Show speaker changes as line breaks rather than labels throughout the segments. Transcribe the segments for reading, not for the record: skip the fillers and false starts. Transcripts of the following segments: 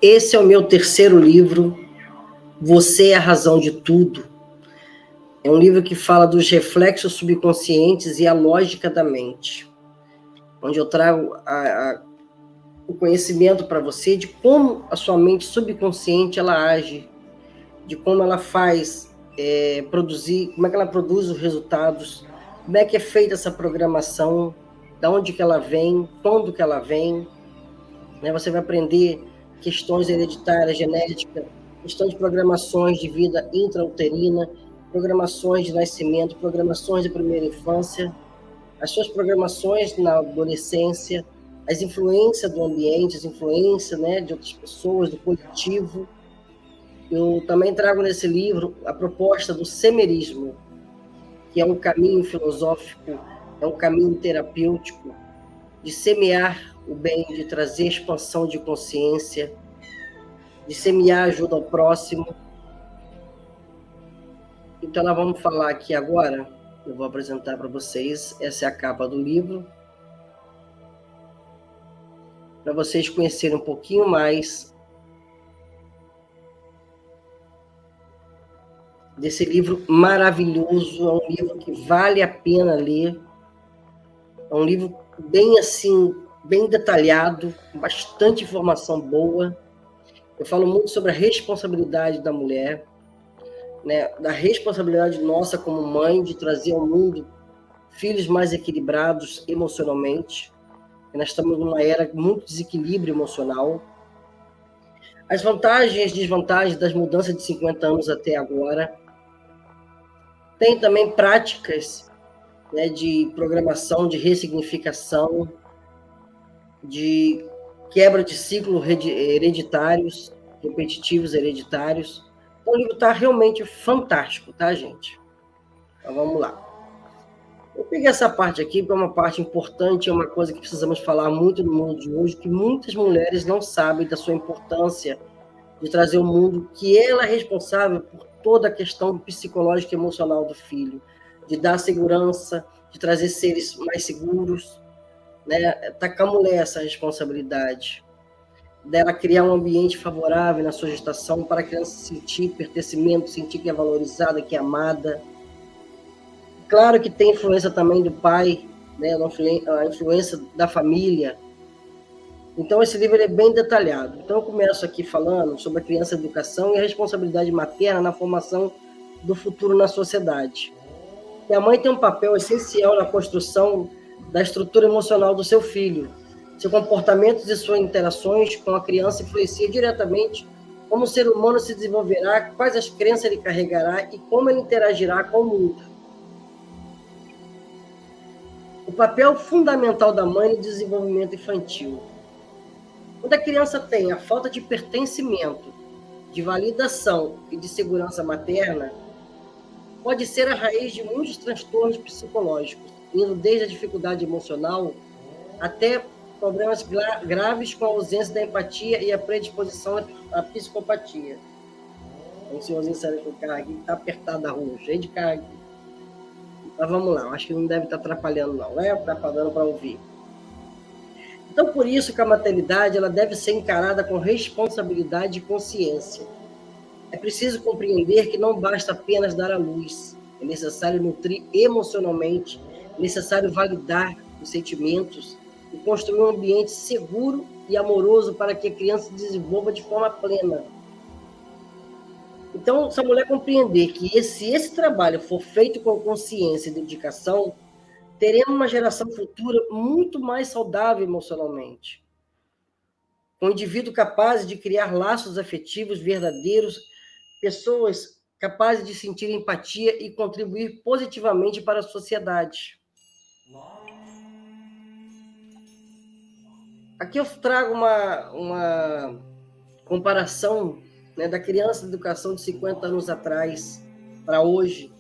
Esse é o meu terceiro livro, Você é a Razão de Tudo. É um livro que fala dos reflexos subconscientes e a lógica da mente, onde eu trago o conhecimento para você de como a sua mente subconsciente ela age, de como ela faz produzir, como é que ela produz os resultados, como é que é feita essa programação, de onde que ela vem, quando que ela vem, né? Você vai aprender questões hereditárias, genéticas, questões de programações de vida intrauterina, programações de nascimento, programações de primeira infância, as suas programações na adolescência, as influências do ambiente, as influências, né, de outras pessoas, do coletivo. Eu também trago nesse livro a proposta do semerismo, que é um caminho filosófico, é um caminho terapêutico, de semear o bem, de trazer expansão de consciência, de semear ajuda ao próximo. Então, nós vamos falar aqui agora, eu vou apresentar para vocês, essa é a capa do livro, para vocês conhecerem um pouquinho mais desse livro maravilhoso, é um livro que vale a pena ler, é um livro bem assim, bem detalhado, com bastante informação boa. Eu falo muito sobre a responsabilidade da mulher, né, da responsabilidade nossa como mãe de trazer ao mundo filhos mais equilibrados emocionalmente. Nós estamos numa era de muito desequilíbrio emocional. As vantagens e desvantagens das mudanças de 50 anos até agora. Tem também práticas, né, de programação, de ressignificação, de quebra de ciclos hereditários, repetitivos hereditários. Então, o livro está realmente fantástico, tá, gente? Então, vamos lá. Eu peguei essa parte aqui, porque é uma parte importante, é uma coisa que precisamos falar muito no mundo de hoje, que muitas mulheres não sabem da sua importância de trazer ao mundo, que ela é responsável por toda a questão psicológica e emocional do filho, de dar segurança, de trazer seres mais seguros, né? Tá com a mulher essa responsabilidade, dela criar um ambiente favorável na sua gestação para a criança sentir pertencimento, sentir que é valorizada, que é amada. Claro que tem influência também do pai, né? A influência da família. Então, esse livro é bem detalhado. Então, eu começo aqui falando sobre a criança, a educação e a responsabilidade materna na formação do futuro na sociedade. E a mãe tem um papel essencial na construção da estrutura emocional do seu filho. Seu comportamento e suas interações com a criança influenciam diretamente como o ser humano se desenvolverá, quais as crenças ele carregará e como ele interagirá com o mundo. O papel fundamental da mãe no desenvolvimento infantil. Quando a criança tem a falta de pertencimento, de validação e de segurança materna, pode ser a raiz de muitos transtornos psicológicos, indo desde a dificuldade emocional até problemas graves com a ausência da empatia e a predisposição à psicopatia. Tem um senhorzinho saindo com o carro aqui que está apertado na rua, cheio de carro aqui. Mas vamos lá, acho que não deve estar atrapalhando não, né? Está dando para ouvir. Então, por isso que a maternidade ela deve ser encarada com responsabilidade e consciência. É preciso compreender que não basta apenas dar à luz. É necessário nutrir emocionalmente, é necessário validar os sentimentos e construir um ambiente seguro e amoroso para que a criança se desenvolva de forma plena. Então, se a mulher compreender que se esse trabalho for feito com consciência e dedicação, teremos uma geração futura muito mais saudável emocionalmente. Um indivíduo capaz de criar laços afetivos verdadeiros, pessoas capazes de sentir empatia e contribuir positivamente para a sociedade. Aqui eu trago uma comparação, né, da criança de educação de 50 anos atrás para hoje.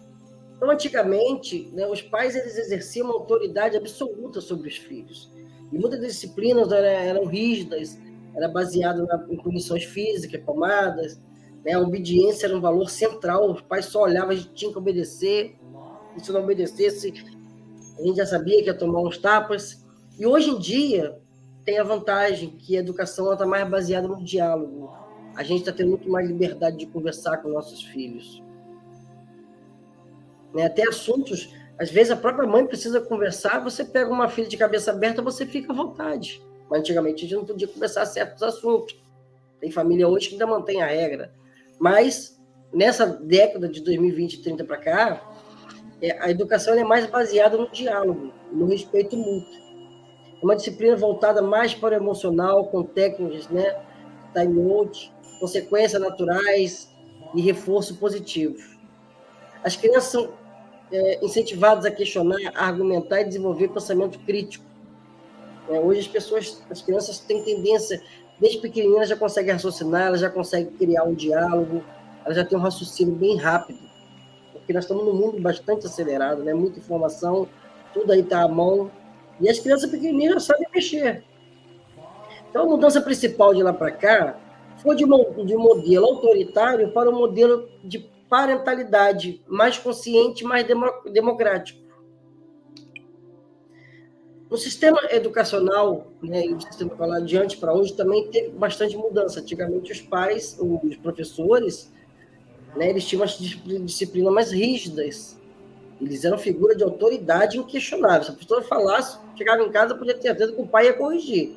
Então, antigamente, né, os pais eles exerciam uma autoridade absoluta sobre os filhos. E muitas disciplinas eram rígidas, era baseado em punições físicas, palmadas, né, a obediência era um valor central, os pais só olhavam, a gente tinha que obedecer, e se não obedecesse, a gente já sabia que ia tomar uns tapas. E hoje em dia, tem a vantagem que a educação está mais baseada no diálogo. A gente está tendo muito mais liberdade de conversar com nossos filhos. Né? Até assuntos, às vezes a própria mãe precisa conversar, você pega uma filha de cabeça aberta, você fica à vontade. Mas antigamente a gente não podia conversar certos assuntos. Tem família hoje que ainda mantém a regra. Mas nessa década de 2020 e 30 para cá, a educação é mais baseada no diálogo, no respeito mútuo. É uma disciplina voltada mais para o emocional, com técnicas, né, time out, consequências naturais e reforço positivo. As crianças são incentivadas a questionar, a argumentar e desenvolver pensamento crítico. Hoje as crianças têm tendência, desde pequenininhas já conseguem raciocinar, elas já conseguem criar um diálogo, elas já têm um raciocínio bem rápido, porque nós estamos num mundo bastante acelerado, né? Muita informação, tudo aí está à mão, e as crianças pequenininhas já sabem mexer. Então, a mudança principal de lá para cá foi de um modelo autoritário para um modelo de parentalidade mais consciente, mais democrático. No sistema educacional, né, e o sistema escolar de antes para hoje também teve bastante mudança. Antigamente, os pais, os professores, né, eles tinham umas disciplinas mais rígidas. Eles eram figura de autoridade inquestionável. Se a professora falasse, chegava em casa, podia ter certeza que o pai ia corrigir.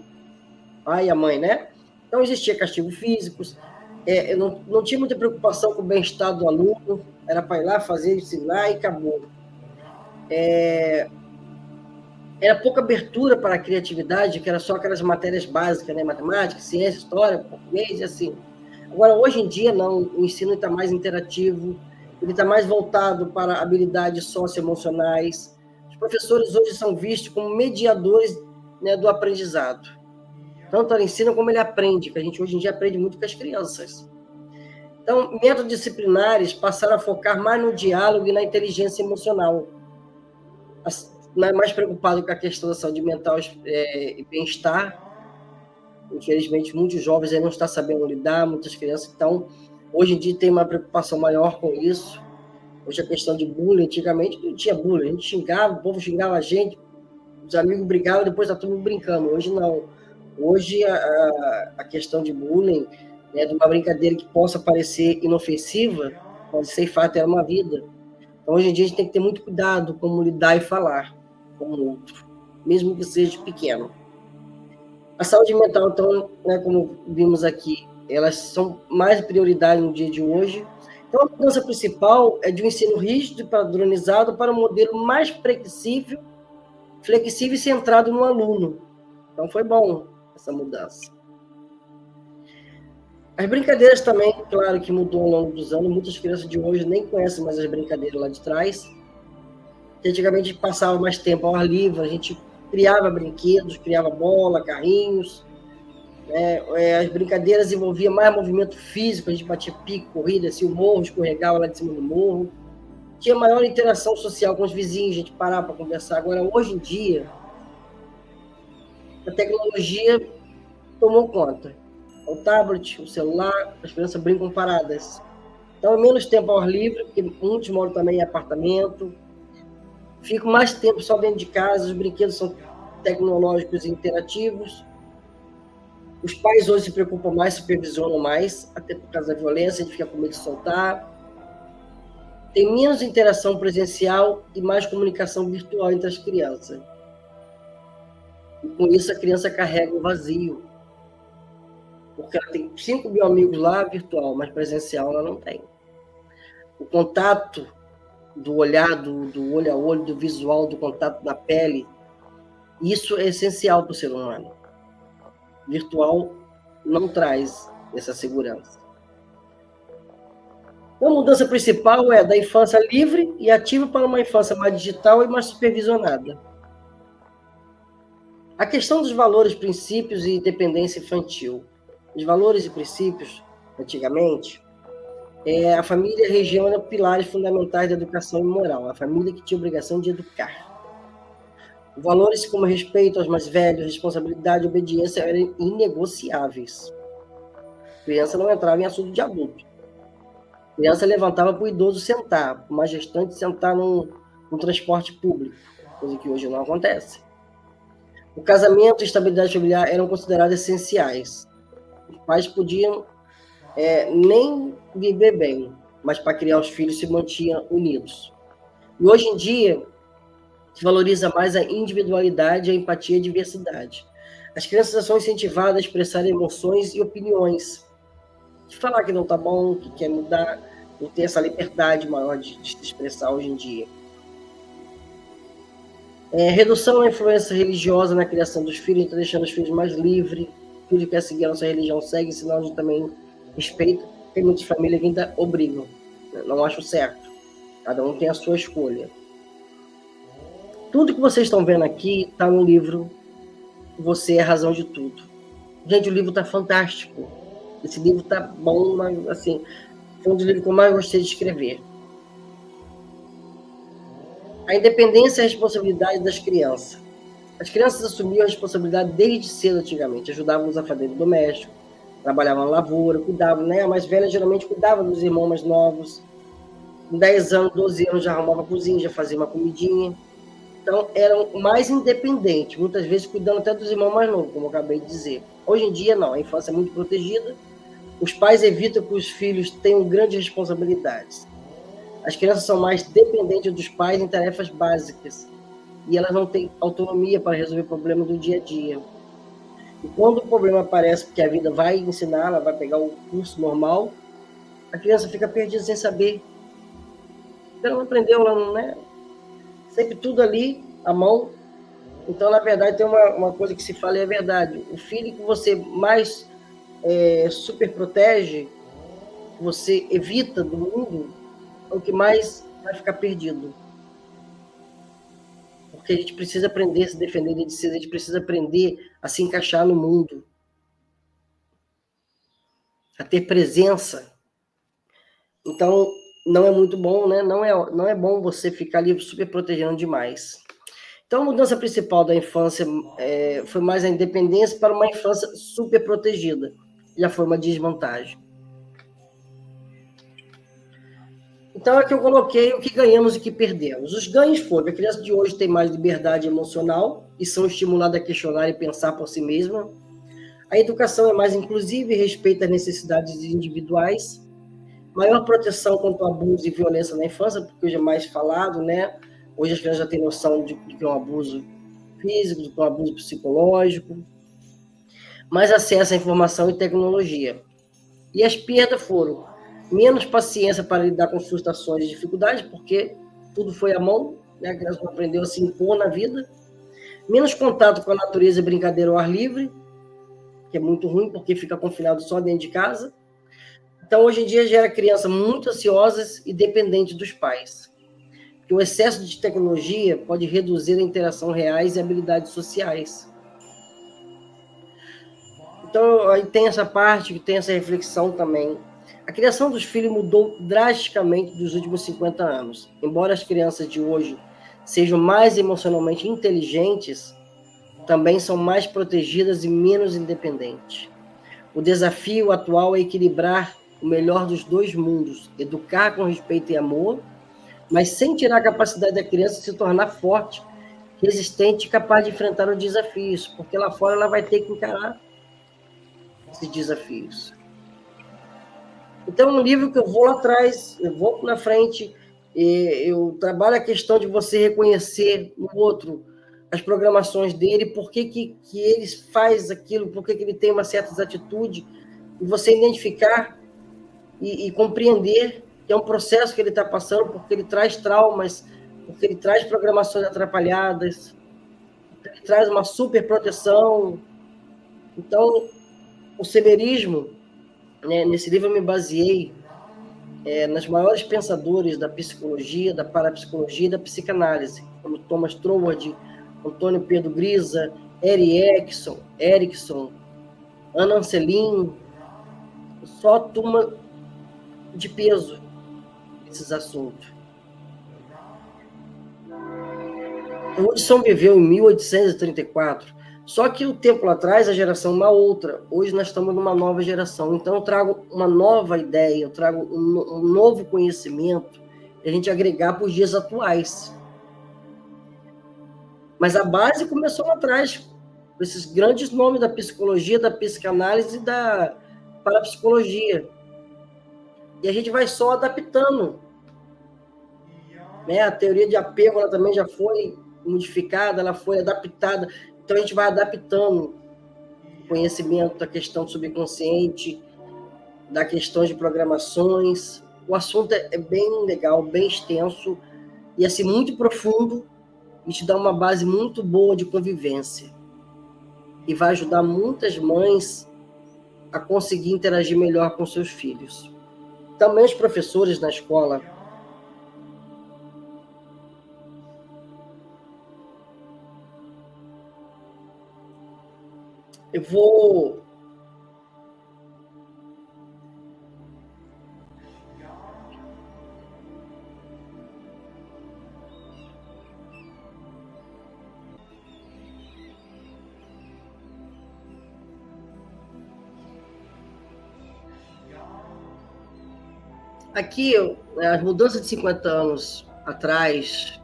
O pai e a mãe, né? Então, existia castigo físicos, não tinha muita preocupação com o bem-estar do aluno, era para ir lá, fazer, ensinar e acabou. Era pouca abertura para a criatividade, que era só aquelas matérias básicas, né? Matemática, ciência, história, português e assim. Agora, hoje em dia, não, o ensino está mais interativo, ele está mais voltado para habilidades socioemocionais. Os professores hoje são vistos como mediadores, né, do aprendizado. Tanto ele ensina como ele aprende, que a gente hoje em dia aprende muito com as crianças. Então, métodos disciplinares passaram a focar mais no diálogo e na inteligência emocional. Mais preocupado com a questão da saúde mental e bem-estar. Infelizmente, muitos jovens aí não estão sabendo lidar, muitas crianças. Então, hoje em dia tem uma preocupação maior com isso. Hoje a questão de bullying, antigamente não tinha bullying, a gente xingava, o povo xingava a gente, os amigos brigavam, depois está todo mundo brincando. Hoje não. Hoje a questão de bullying, né, de uma brincadeira que possa parecer inofensiva, pode ser fato uma vida. Então, hoje em dia a gente tem que ter muito cuidado como lidar e falar com o outro, mesmo que seja pequeno. A saúde mental, então, né, como vimos aqui, elas são mais prioridade no dia de hoje. Então, a mudança principal é de um ensino rígido e padronizado para um modelo mais flexível e centrado no aluno. Então, foi bom essa mudança. As brincadeiras também, claro que mudou ao longo dos anos. Muitas crianças de hoje nem conhecem mais as brincadeiras lá de trás. Antigamente, a gente passava mais tempo ao ar livre, a gente criava brinquedos, criava bola, carrinhos. As brincadeiras envolviam mais movimento físico, a gente batia pico, corrida, assim, o morro, escorregava lá de cima do morro. Tinha maior interação social com os vizinhos, a gente parava para conversar. Agora, hoje em dia, a tecnologia tomou conta. O tablet, o celular, as crianças brincam paradas. Então, é menos tempo ao ar livre, porque muitos moram também em apartamento. Ficam mais tempo só dentro de casa, os brinquedos são tecnológicos e interativos. Os pais hoje se preocupam mais, supervisionam mais, até por causa da violência, a gente fica com medo de soltar. Tem menos interação presencial e mais comunicação virtual entre as crianças. E com isso a criança carrega um vazio. Porque ela tem 5 mil amigos lá, virtual, mas presencial ela não tem. O contato do olhar, do olho a olho, do visual, do contato da pele, isso é essencial para o ser humano. Virtual não traz essa segurança. Então, a mudança principal é da infância livre e ativa para uma infância mais digital e mais supervisionada. A questão dos valores, princípios e dependência infantil. Os valores e princípios, antigamente, a família e a região eram pilares fundamentais da educação e moral. A família que tinha a obrigação de educar. Valores como respeito aos mais velhos, responsabilidade e obediência eram inegociáveis. A criança não entrava em assunto de adulto. A criança levantava para o idoso sentar, uma gestante sentar num transporte público, coisa que hoje não acontece. O casamento e a estabilidade familiar eram considerados essenciais. Os pais podiam nem viver bem, mas para criar os filhos se mantinham unidos. E hoje em dia, se valoriza mais a individualidade, a empatia e a diversidade. As crianças são incentivadas a expressar emoções e opiniões. De falar que não está bom, que quer mudar, não tem essa liberdade maior de se expressar hoje em dia. Redução da influência religiosa na criação dos filhos, então deixando os filhos mais livres. O filho que quer seguir a nossa religião segue, senão a gente também respeita. Tem muitas famílias que ainda obrigam. Não acho certo. Cada um tem a sua escolha. Tudo que vocês estão vendo aqui está no livro Você é a Razão de Tudo. Gente, o livro está fantástico. Esse livro está bom, mas assim, foi um dos livros que eu mais gostei de escrever. A independência e a responsabilidade das crianças. As crianças assumiam a responsabilidade desde cedo antigamente, ajudavam nos afazeres domésticos, trabalhavam na lavoura, cuidavam, né? A mais velha geralmente cuidava dos irmãos mais novos. Com 10 anos, 12 anos já arrumava a cozinha, já fazia uma comidinha. Então, eram mais independentes, muitas vezes cuidando até dos irmãos mais novos, como eu acabei de dizer. Hoje em dia, não, a infância é muito protegida, os pais evitam que os filhos tenham grandes responsabilidades. As crianças são mais dependentes dos pais em tarefas básicas, e elas não têm autonomia para resolver problemas do dia a dia. E quando o problema aparece, porque a vida vai ensinar, ela vai pegar o curso normal, a criança fica perdida sem saber. Ela não aprendeu, ela não, né? Sempre tudo ali, à mão. Então, na verdade, tem uma coisa que se fala e é verdade. O filho que você mais super protege, você evita do mundo, é o que mais vai ficar perdido. Porque a gente precisa aprender a se defender de si, a gente precisa aprender a se encaixar no mundo, a ter presença. Então, não é muito bom, né? Não é bom você ficar ali super protegendo demais. Então, a mudança principal da infância foi mais a independência para uma infância super protegida. Já foi uma desvantagem. Então, aqui eu coloquei o que ganhamos e o que perdemos. Os ganhos foram que a criança de hoje tem mais liberdade emocional e são estimuladas a questionar e pensar por si mesma. A educação é mais inclusiva e respeita as necessidades individuais. Maior proteção contra o abuso e violência na infância, porque hoje é mais falado, né? Hoje as crianças já têm noção de que é um abuso físico, de que é um abuso psicológico. Mais acesso à informação e tecnologia. E as perdas foram menos paciência para lidar com frustrações e dificuldades, porque tudo foi à mão, né? A criança não aprendeu a se impor na vida. Menos contato com a natureza e brincadeira ao ar livre, que é muito ruim, porque fica confinado só dentro de casa. Então, hoje em dia, gera crianças muito ansiosas e dependentes dos pais. Porque o excesso de tecnologia pode reduzir a interação reais e habilidades sociais. Então, aí tem essa parte, que tem essa reflexão também. A criação dos filhos mudou drasticamente dos últimos 50 anos. Embora as crianças de hoje sejam mais emocionalmente inteligentes, também são mais protegidas e menos independentes. O desafio atual é equilibrar o melhor dos dois mundos, educar com respeito e amor, mas sem tirar a capacidade da criança de se tornar forte, resistente e capaz de enfrentar os desafios, porque lá fora ela vai ter que encarar esses desafios. Então, é um livro que eu vou lá atrás, eu vou na frente, eu trabalho a questão de você reconhecer no outro as programações dele, por que ele faz aquilo, por que ele tem uma certa atitude, e você identificar e compreender que é um processo que ele está passando, porque ele traz traumas, porque ele traz programações atrapalhadas, porque ele traz uma super proteção. Então, o semerismo, né, nesse livro eu me baseei nas maiores pensadores da psicologia, da parapsicologia e da psicanálise, como Thomas Troward, Antônio Pedro Grisa, Erickson, Ana Anselin, só turma de peso esses assuntos. O Hudson viveu em 1834, só que o tempo lá atrás a geração é uma outra. Hoje nós estamos numa nova geração, então eu trago uma nova ideia, eu trago um novo conhecimento e a gente agregar para os dias atuais. Mas a base começou lá atrás, esses grandes nomes da psicologia, da psicanálise e da parapsicologia. E a gente vai só adaptando, né? A teoria de apego, ela também já foi modificada, ela foi adaptada. Então, a gente vai adaptando o conhecimento da questão do subconsciente, da questão de programações. O assunto é bem legal, bem extenso e assim, muito profundo, e te dá uma base muito boa de convivência. E vai ajudar muitas mães a conseguir interagir melhor com seus filhos. Também os professores na escola. Eu vou... Aqui, as mudanças de 50 anos atrás,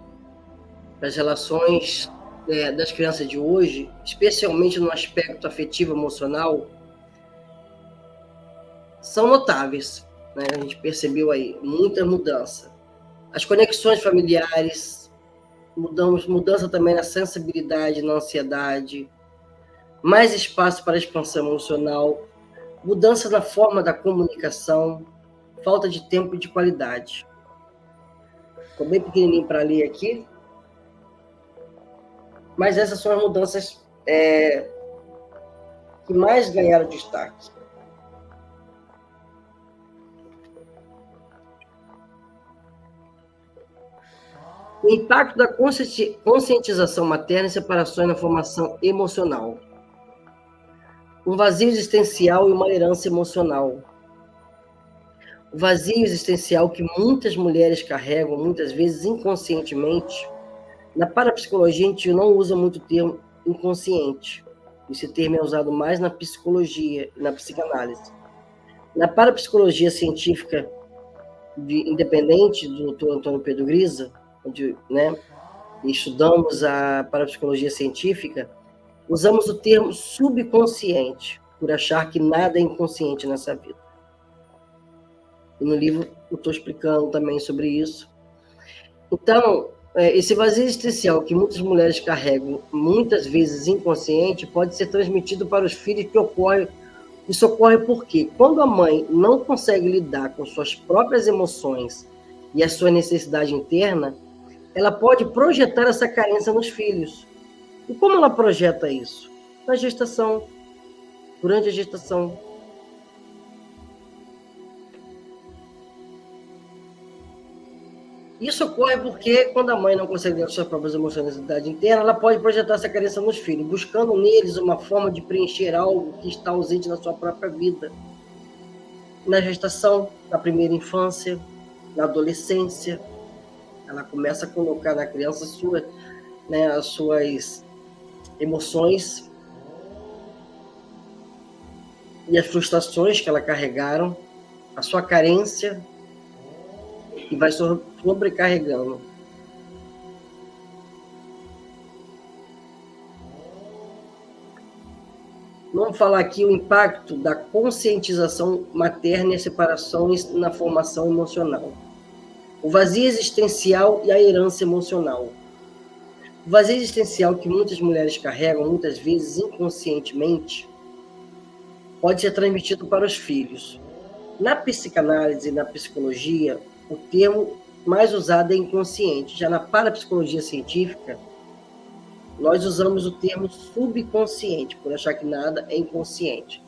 das relações das crianças de hoje, especialmente no aspecto afetivo emocional, são notáveis, né? A gente percebeu aí muita mudança. As conexões familiares, mudança também na sensibilidade, na ansiedade, mais espaço para expansão emocional, mudança na forma da comunicação, falta de tempo e de qualidade. Estou bem pequenininho para ler aqui, mas essas são as mudanças que mais ganharam destaque. O impacto da conscientização materna e separações na formação emocional. Um vazio existencial e uma herança emocional. O vazio existencial que muitas mulheres carregam, muitas vezes inconscientemente. Na parapsicologia, a gente não usa muito o termo inconsciente. Esse termo é usado mais na psicologia, na psicanálise. Na parapsicologia científica independente do Dr. Antônio Pedro Grisa, onde, né, estudamos a parapsicologia científica, usamos o termo subconsciente, por achar que nada é inconsciente nessa vida. E no livro eu estou explicando também sobre isso. Então, esse vazio existencial que muitas mulheres carregam, muitas vezes inconsciente, pode ser transmitido para os filhos que ocorre. Isso ocorre porque, quando a mãe não consegue lidar com suas próprias emoções e a sua necessidade interna, ela pode projetar essa carência nos filhos. E como ela projeta isso? Na gestação, durante a gestação. Isso ocorre porque, quando a mãe não consegue lidar com suas próprias emoções e necessidade interna, ela pode projetar essa carência nos filhos, buscando neles uma forma de preencher algo que está ausente na sua própria vida. Na gestação, na primeira infância, na adolescência, ela começa a colocar na criança as suas emoções e as frustrações que ela carregaram, a sua carência, e vai sobrecarregando. Vamos falar aqui o impacto da conscientização materna e as separações na formação emocional. O vazio existencial e a herança emocional. O vazio existencial que muitas mulheres carregam, muitas vezes inconscientemente, pode ser transmitido para os filhos. Na psicanálise e na psicologia, o termo mais usado é inconsciente. Já na parapsicologia científica, nós usamos o termo subconsciente, por achar que nada é inconsciente.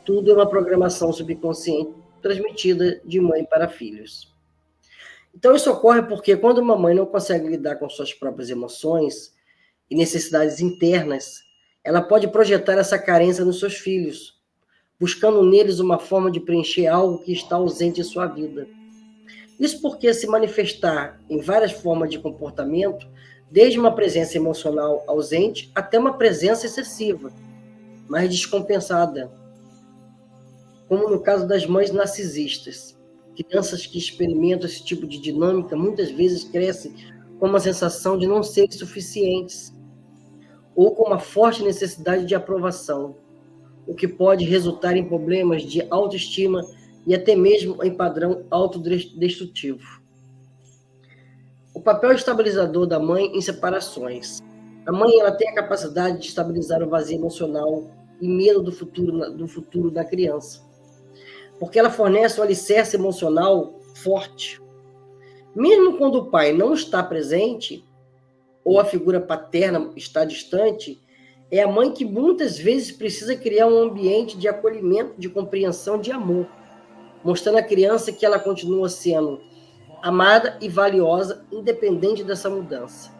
Tudo é uma programação subconsciente transmitida de mãe para filhos. Então, isso ocorre porque quando uma mãe não consegue lidar com suas próprias emoções e necessidades internas, ela pode projetar essa carência nos seus filhos, buscando neles uma forma de preencher algo que está ausente em sua vida. Isso porque se manifestar em várias formas de comportamento, desde uma presença emocional ausente até uma presença excessiva, mas descompensada, como no caso das mães narcisistas. Crianças que experimentam esse tipo de dinâmica muitas vezes crescem com uma sensação de não serem suficientes. ou com uma forte necessidade de aprovação, o que pode resultar em problemas de autoestima e até mesmo em padrão autodestrutivo. O papel estabilizador da mãe em separações. A mãe ela tem a capacidade de estabilizar o vazio emocional e medo do futuro da criança, porque ela fornece um alicerce emocional forte. Mesmo quando o pai não está presente, ou a figura paterna está distante, é a mãe que muitas vezes precisa criar um ambiente de acolhimento, de compreensão, de amor, mostrando à criança que ela continua sendo amada e valiosa, independente dessa mudança.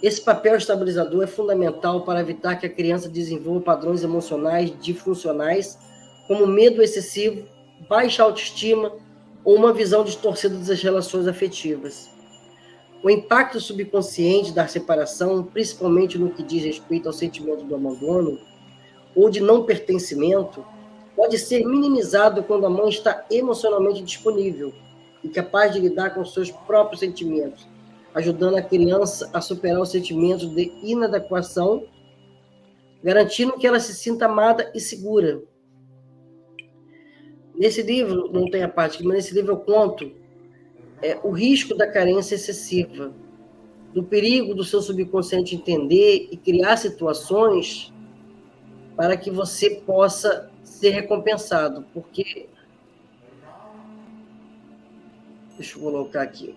Esse papel estabilizador é fundamental para evitar que a criança desenvolva padrões emocionais disfuncionais, como medo excessivo, baixa autoestima ou uma visão distorcida das relações afetivas. O impacto subconsciente da separação, principalmente no que diz respeito ao sentimento do abandono ou de não pertencimento, pode ser minimizado quando a mãe está emocionalmente disponível e capaz de lidar com seus próprios sentimentos, ajudando a criança a superar os sentimentos de inadequação, garantindo que ela se sinta amada e segura. Nesse livro, não tem a parte aqui, mas nesse livro eu conto o risco da carência excessiva, do perigo do seu subconsciente entender e criar situações para que você possa ser recompensado, porque... Deixa eu colocar aqui.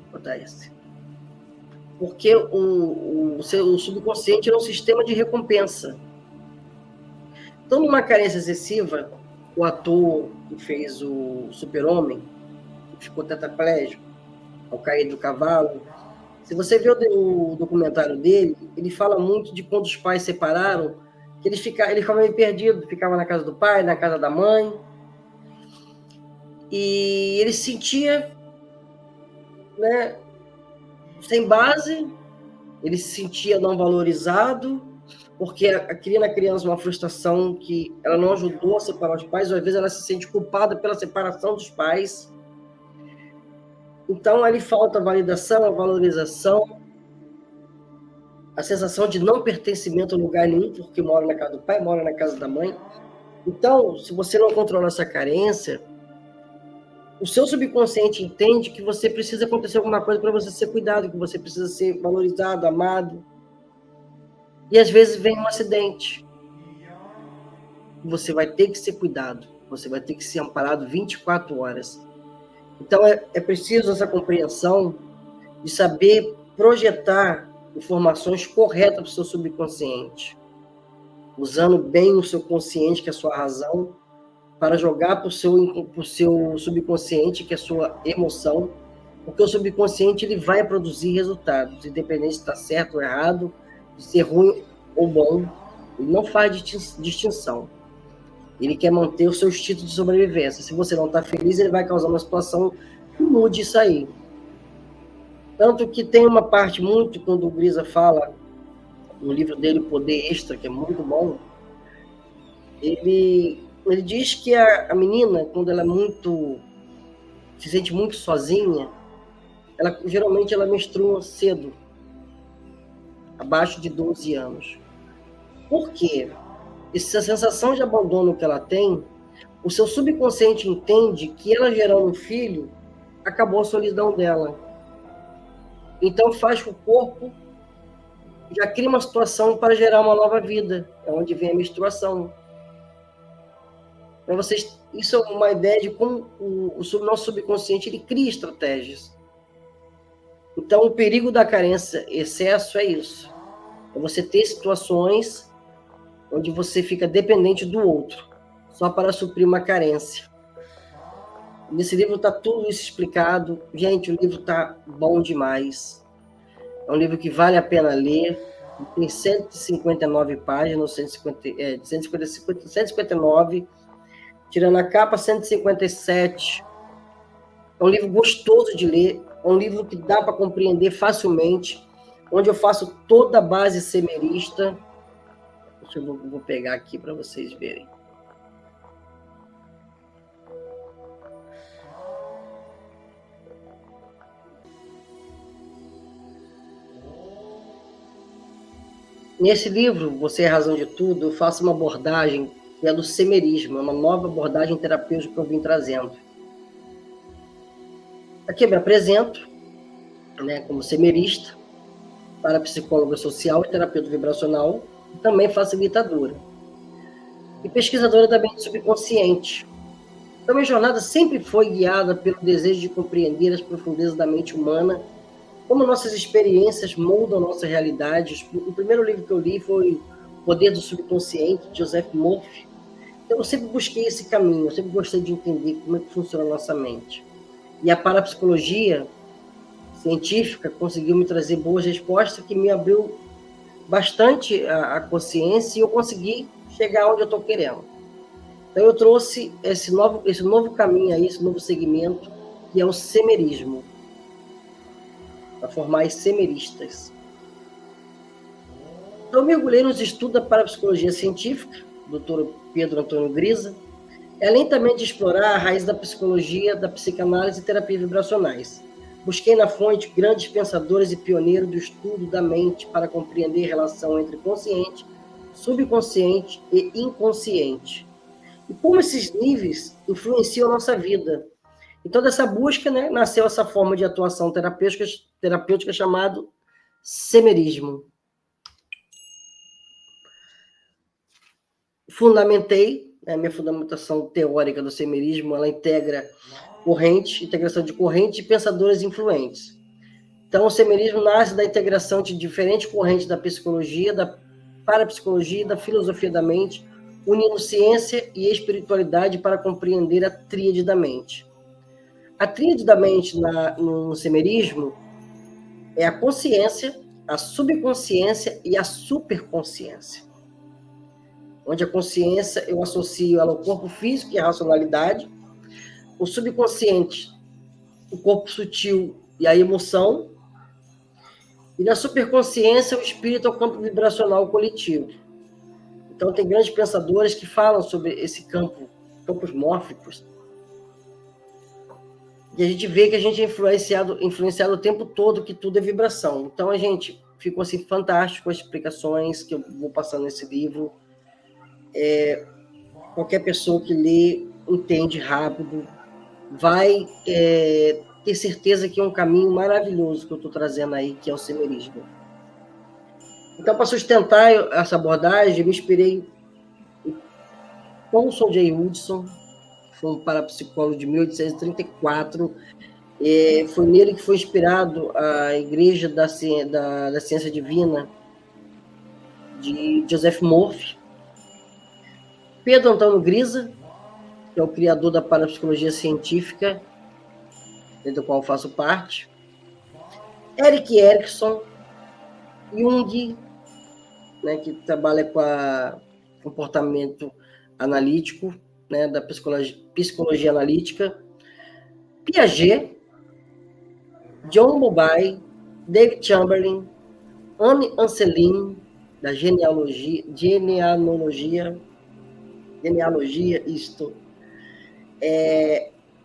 Vou botar esse. Porque o subconsciente é um sistema de recompensa. Então, numa carência excessiva, o ator que fez o Super-Homem, que ficou tetraplégico ao cair do cavalo, se você vê o documentário dele, ele fala muito de quando os pais separaram, que ele ficava meio perdido, ficava na casa do pai, na casa da mãe, e ele se sentia, né, sem base, ele se sentia não valorizado, porque cria na criança uma frustração que ela não ajudou a separar os pais, ou às vezes ela se sente culpada pela separação dos pais. Então, ali falta a validação, a valorização, a sensação de não pertencimento a lugar nenhum, porque mora na casa do pai, mora na casa da mãe. Então, se você não controla essa carência, o seu subconsciente entende que você precisa acontecer alguma coisa para você ser cuidado, que você precisa ser valorizado, amado. E às vezes vem um acidente. Você vai ter que ser cuidado, você vai ter que ser amparado 24 horas. Então, é preciso essa compreensão de saber projetar informações corretas para o seu subconsciente, usando bem o seu consciente, que é a sua razão, para jogar para o seu subconsciente, que é a sua emoção, porque o subconsciente ele vai produzir resultados, independente se está certo ou errado, de ser ruim ou bom, ele não faz distinção. Ele quer manter o seu instinto de sobrevivência. Se você não está feliz, ele vai causar uma situação que mude isso aí. Tanto que tem uma parte muito, quando o Grisa fala, no livro dele, O Poder Extra, que é muito bom, ele diz que a menina, quando ela se sente muito sozinha, geralmente ela menstrua cedo, abaixo de 12 anos. Por quê? Essa sensação de abandono que ela tem, o seu subconsciente entende que ela gerando um filho, acabou a solidão dela. Então faz com que o corpo já cria uma situação para gerar uma nova vida, é onde vem a menstruação. Para vocês, isso é uma ideia de como o nosso subconsciente ele cria estratégias. Então, o perigo da carência, excesso, é isso. É você ter situações onde você fica dependente do outro, só para suprir uma carência. Nesse livro está tudo isso explicado. Gente, o livro está bom demais. É um livro que vale a pena ler. Tem 159 páginas, 159, tirando a capa, 157. É um livro gostoso de ler, é um livro que dá para compreender facilmente, onde eu faço toda a base semerista. Vou pegar aqui para vocês verem. Nesse livro, Você é a Razão de Tudo, eu faço uma abordagem que é do semerismo, é uma nova abordagem terapêutica que eu vim trazendo. Aqui eu me apresento, né, como semerista, parapsicóloga social e terapeuta vibracional, e também facilitadora. E pesquisadora da mente subconsciente. Então, minha jornada sempre foi guiada pelo desejo de compreender as profundezas da mente humana, como nossas experiências moldam nossa realidade. O primeiro livro que eu li foi O Poder do Subconsciente, de Joseph Murphy. Então, eu sempre busquei esse caminho, eu sempre gostei de entender como é que funciona a nossa mente. E a parapsicologia científica conseguiu me trazer boas respostas que me abriu bastante a consciência e eu consegui chegar onde eu estou querendo. Então eu trouxe esse novo caminho aí, esse novo segmento, que é o semerismo, para formar as semeristas. Então eu mergulhei nos estudos da parapsicologia científica, Dr. Pedro Antônio Grisa, além também de explorar a raiz da psicologia, da psicanálise e terapias vibracionais. Busquei na fonte grandes pensadores e pioneiros do estudo da mente para compreender a relação entre consciente, subconsciente e inconsciente. E como esses níveis influenciam a nossa vida. Então, dessa busca, né, nasceu essa forma de atuação terapêutica chamada semerismo. Fundamentei, a minha fundamentação teórica do semerismo, ela integração de corrente e pensadores influentes. Então, o semerismo nasce da integração de diferentes correntes da psicologia, da parapsicologia e da filosofia da mente, unindo ciência e espiritualidade para compreender a tríade da mente. A tríade da mente no semerismo é a consciência, a subconsciência e a superconsciência. Onde a consciência eu associo ela ao corpo físico e à racionalidade, o subconsciente, o corpo sutil e a emoção, e na superconsciência o espírito é o campo vibracional coletivo. Então tem grandes pensadores que falam sobre esse campos mórficos, e a gente vê que a gente é influenciado o tempo todo, que tudo é vibração. Então a gente ficou assim fantástico com as explicações que eu vou passando nesse livro. Qualquer pessoa que lê entende rápido, vai ter certeza que é um caminho maravilhoso que eu estou trazendo aí, que é o semerismo. Então, para sustentar essa abordagem, eu me inspirei em Paulson J. Hudson, que foi um parapsicólogo de 1834. Foi nele que foi inspirado a Igreja da Ciência Divina, de Joseph Murphy. Pedro Antônio Grisa, que é o criador da parapsicologia científica, do qual faço parte. Erik Erikson, Jung, né, que trabalha com comportamento analítico, né, da psicologia analítica. Piaget, John Bowlby, David Chamberlain, Anne Anselin, da genealogia,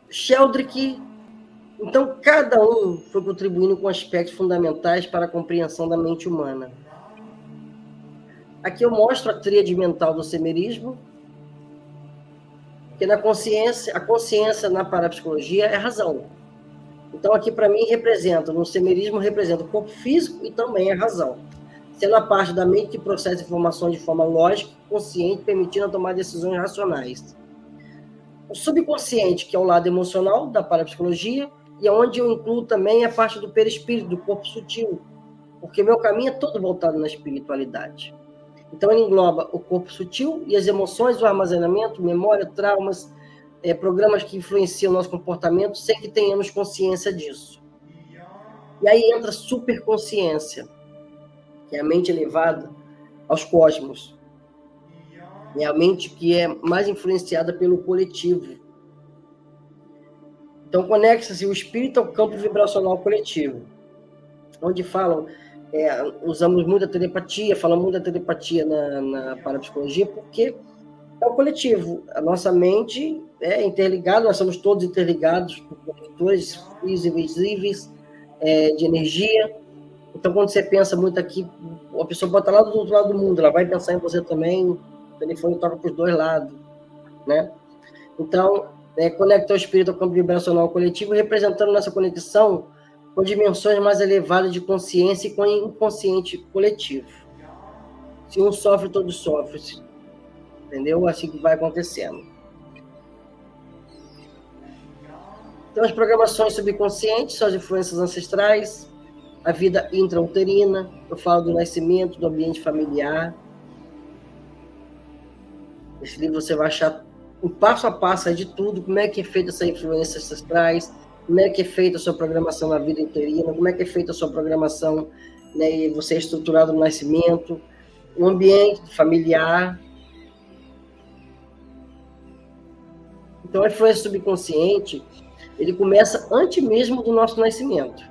Sheldrick. Então, cada um foi contribuindo com aspectos fundamentais para a compreensão da mente humana. Aqui eu mostro a tríade mental do semerismo, que a consciência na parapsicologia é razão. Então, aqui para mim no semerismo representa o corpo físico e também a razão, sendo a parte da mente que processa informações de forma lógica, consciente, permitindo tomar decisões racionais. O subconsciente, que é o lado emocional da parapsicologia, e onde eu incluo também a parte do perispírito, do corpo sutil, porque meu caminho é todo voltado na espiritualidade. Então, ele engloba o corpo sutil e as emoções, o armazenamento, memória, traumas, programas que influenciam o nosso comportamento sem que tenhamos consciência disso. E aí entra a superconsciência, que é a mente elevada aos cosmos. É a mente que é mais influenciada pelo coletivo. Então, conecta-se o espírito ao campo vibracional coletivo, onde falam, usamos muita telepatia, falamos muito da telepatia na parapsicologia, porque é o coletivo. A nossa mente é interligada, nós somos todos interligados por conectores físicos e invisíveis de energia. Então, quando você pensa muito aqui, a pessoa pode estar lá do outro lado do mundo, ela vai pensar em você também, o telefone toca para os dois lados, né? Então, conecta o espírito ao campo vibracional coletivo, representando nessa conexão com dimensões mais elevadas de consciência e com o inconsciente coletivo. Se um sofre, todos sofrem. Entendeu? Assim que vai acontecendo. Então, as programações subconscientes são as influências ancestrais, a vida intrauterina, eu falo do nascimento, do ambiente familiar. Nesse livro você vai achar o passo a passo de tudo, como é que é feita essa influência ancestrais, como é que é feita a sua programação na vida interina, como é que é feita a sua programação, né, você é estruturado no nascimento, o ambiente familiar. Então, a influência subconsciente, ele começa antes mesmo do nosso nascimento.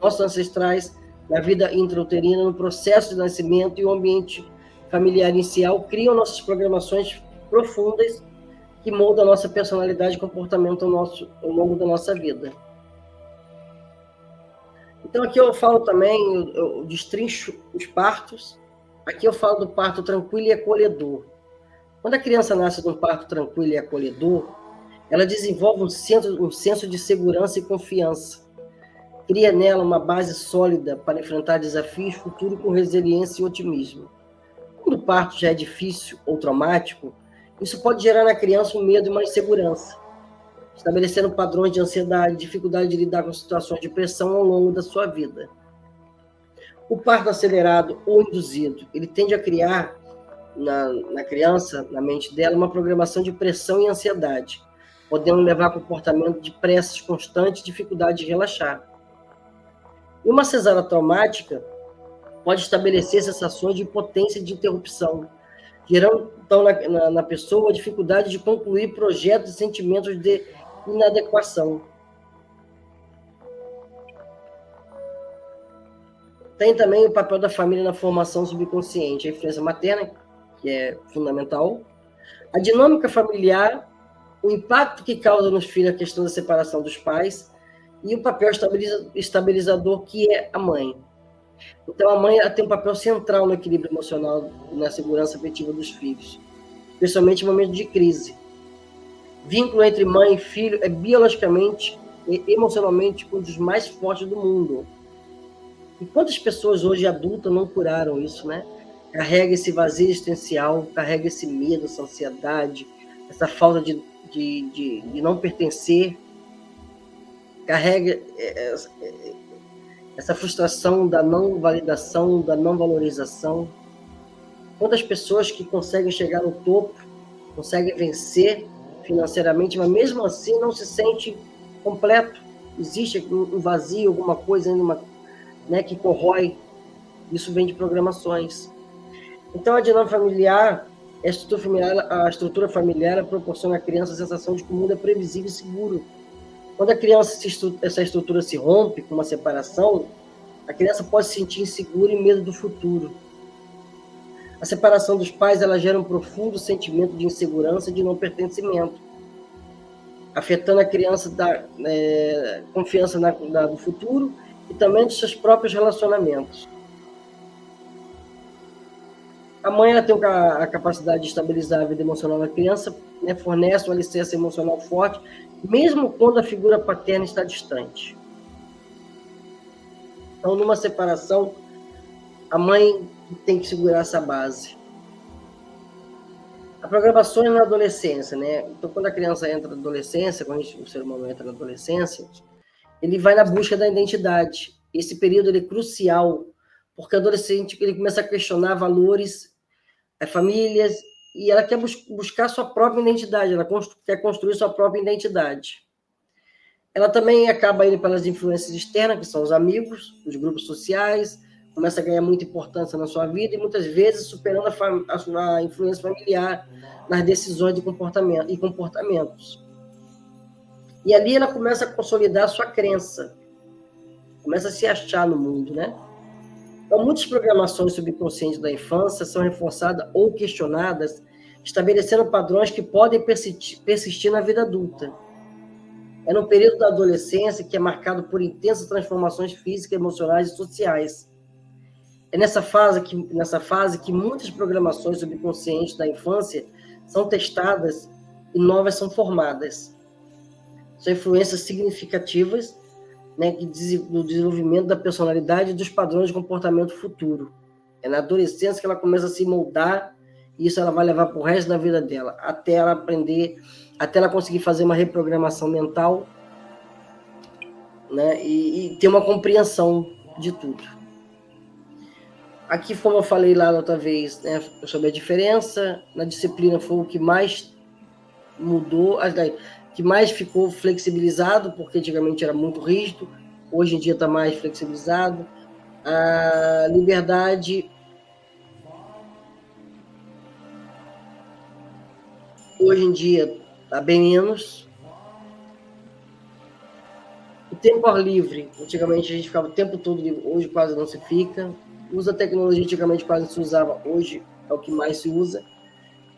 Nossos ancestrais, na vida intrauterina, no processo de nascimento e o ambiente familiar inicial, criam nossas programações profundas que moldam a nossa personalidade e comportamento ao longo da nossa vida. Então, aqui eu falo também, eu destrincho os partos. Aqui eu falo do parto tranquilo e acolhedor. Quando a criança nasce de um parto tranquilo e acolhedor, ela desenvolve um senso de segurança e confiança. Cria nela uma base sólida para enfrentar desafios futuros com resiliência e otimismo. Quando o parto já é difícil ou traumático, isso pode gerar na criança um medo e uma insegurança, estabelecendo padrões de ansiedade, dificuldade de lidar com situações de pressão ao longo da sua vida. O parto acelerado ou induzido, ele tende a criar na criança, na mente dela, uma programação de pressão e ansiedade, podendo levar a comportamento de pressas constantes e dificuldade de relaxar. E uma cesárea traumática pode estabelecer sensações de impotência e de interrupção, gerando, então, na pessoa a dificuldade de concluir projetos e sentimentos de inadequação. Tem também o papel da família na formação subconsciente, a influência materna, que é fundamental, a dinâmica familiar, o impacto que causa nos filhos a questão da separação dos pais e o papel estabilizador que é a mãe. Então, a mãe tem um papel central no equilíbrio emocional e na segurança afetiva dos filhos, especialmente em momentos de crise. Vínculo entre mãe e filho é biologicamente e emocionalmente um dos mais fortes do mundo. E quantas pessoas hoje adultas não curaram isso, né? Carrega esse vazio existencial, carrega esse medo, essa ansiedade, essa falta de não pertencer, carrega essa frustração da não validação, da não valorização. Quantas pessoas que conseguem chegar no topo, conseguem vencer financeiramente, mas mesmo assim não se sente completo. Existe um vazio, alguma coisa ainda, né, que corrói. Isso vem de programações. Então, a dinâmica familiar, a estrutura familiar proporciona à criança a sensação de que o mundo é previsível e seguro. Quando a criança, essa estrutura se rompe com uma separação, a criança pode se sentir insegura e medo do futuro. A separação dos pais, ela gera um profundo sentimento de insegurança e de não pertencimento, afetando a criança da confiança no futuro e também dos seus próprios relacionamentos. A mãe, ela tem a capacidade de estabilizar a vida emocional da criança, né, fornece um alicerce emocional forte, mesmo quando a figura paterna está distante. Então, numa separação, a mãe tem que segurar essa base. A programação é na adolescência, né? Então, quando a criança entra na adolescência, quando o ser humano entra na adolescência, ele vai na busca da identidade. Esse período ele é crucial, porque o adolescente ele começa a questionar valores, famílias, e ela quer buscar sua própria identidade, ela quer construir sua própria identidade. Ela também acaba indo pelas influências externas, que são os amigos, os grupos sociais, começa a ganhar muita importância na sua vida e muitas vezes superando a sua influência familiar nas decisões de comportamento e comportamentos. E ali ela começa a consolidar a sua crença, começa a se achar no mundo, né? Então, muitas programações subconscientes da infância são reforçadas ou questionadas, estabelecendo padrões que podem persistir na vida adulta. É no período da adolescência que é marcado por intensas transformações físicas, emocionais e sociais. É nessa fase que muitas programações subconscientes da infância são testadas e novas são formadas. São influências significativas, né, no desenvolvimento da personalidade e dos padrões de comportamento futuro. É na adolescência que ela começa a se moldar, e isso ela vai levar para o resto da vida dela, até ela aprender, até ela conseguir fazer uma reprogramação mental, né, e ter uma compreensão de tudo. Aqui, como eu falei lá da outra vez, né, sobre a diferença, na disciplina foi o que mais mudou, que mais ficou flexibilizado, porque antigamente era muito rígido, hoje em dia está mais flexibilizado. A liberdade hoje em dia está bem menos. O tempo ar livre, antigamente a gente ficava o tempo todo livre, hoje quase não se fica. Usa tecnologia, antigamente quase não se usava, hoje é o que mais se usa.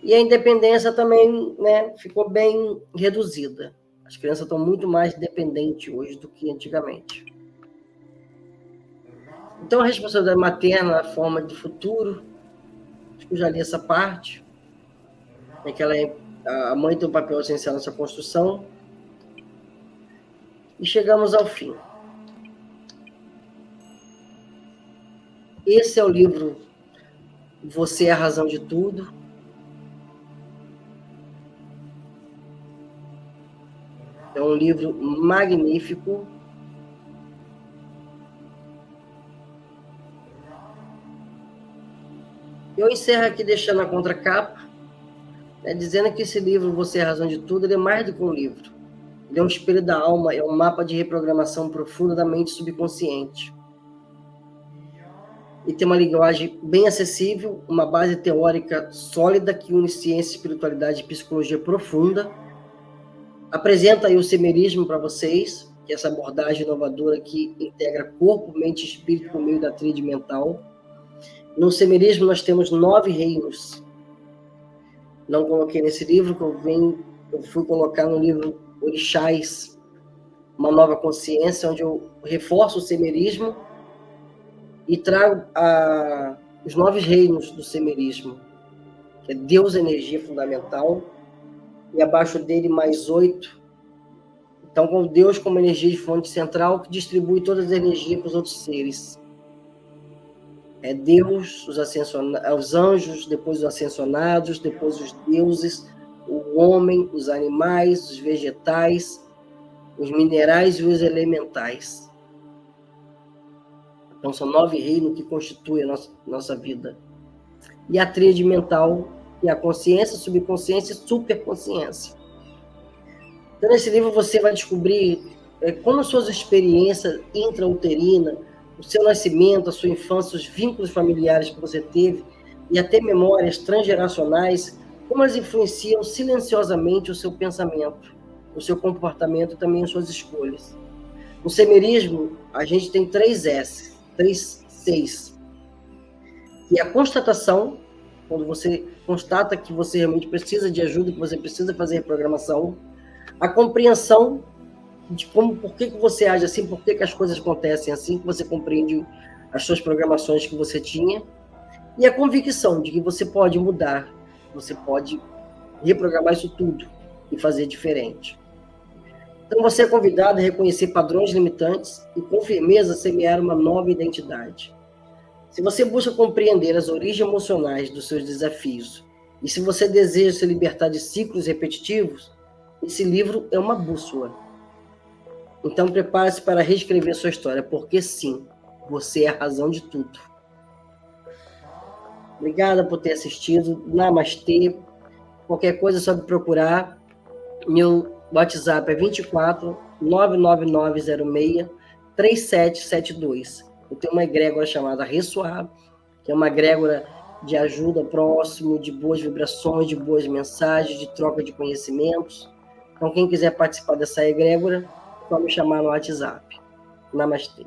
E a independência também, né, ficou bem reduzida. As crianças estão muito mais dependentes hoje do que antigamente. Então, a responsabilidade materna, a forma de futuro, acho que eu já li essa parte, né, que a mãe tem um papel essencial nessa construção. E chegamos ao fim. Esse é o livro Você é a Razão de Tudo. É um livro magnífico. Eu encerro aqui deixando a contracapa, né, dizendo que esse livro, Você é a Razão de Tudo, ele é mais do que um livro. Ele é um espelho da alma, é um mapa de reprogramação profunda da mente subconsciente. E tem uma linguagem bem acessível, uma base teórica sólida que une ciência, espiritualidade e psicologia profunda. Apresenta aí o semerismo para vocês, que é essa abordagem inovadora que integra corpo, mente e espírito por meio da tríade mental. No semerismo nós temos 9 reinos. Não coloquei nesse livro, que eu fui colocar no livro Orixás, Uma Nova Consciência, onde eu reforço o semerismo e trago os 9 reinos do semerismo, que é Deus, energia fundamental, e abaixo dele mais 8. Então, com Deus como energia de fonte central, que distribui todas as energias para os outros seres. É Deus, os anjos, depois os ascensionados, depois os deuses, o homem, os animais, os vegetais, os minerais e os elementais. Então, são 9 reinos que constituem a nossa vida. E a tríade mental, que é a consciência, subconsciência e superconsciência. Então, nesse livro você vai descobrir como as suas experiências intrauterinas, o seu nascimento, a sua infância, os vínculos familiares que você teve e até memórias transgeracionais, como elas influenciam silenciosamente o seu pensamento, o seu comportamento e também as suas escolhas. No semerismo, a gente tem 3 Cs, que é a constatação, quando você constata que você realmente precisa de ajuda, que você precisa fazer reprogramação, a compreensão de por que você age assim, por que as coisas acontecem assim, que você compreende as suas programações que você tinha, e a convicção de que você pode mudar, você pode reprogramar isso tudo e fazer diferente. Então você é convidado a reconhecer padrões limitantes e com firmeza semear uma nova identidade. Se você busca compreender as origens emocionais dos seus desafios, e se você deseja se libertar de ciclos repetitivos, esse livro é uma bússola. Então prepare-se para reescrever sua história, porque sim, você é a razão de tudo. Obrigada por ter assistido. Namastê. Qualquer coisa é só me procurar. Meu WhatsApp é 24 99906 3772. Eu tenho uma egrégora chamada Ressoar, que é uma egrégora de ajuda próximo, de boas vibrações, de boas mensagens, de troca de conhecimentos. Então, quem quiser participar dessa egrégora, pode me chamar no WhatsApp. Namastê.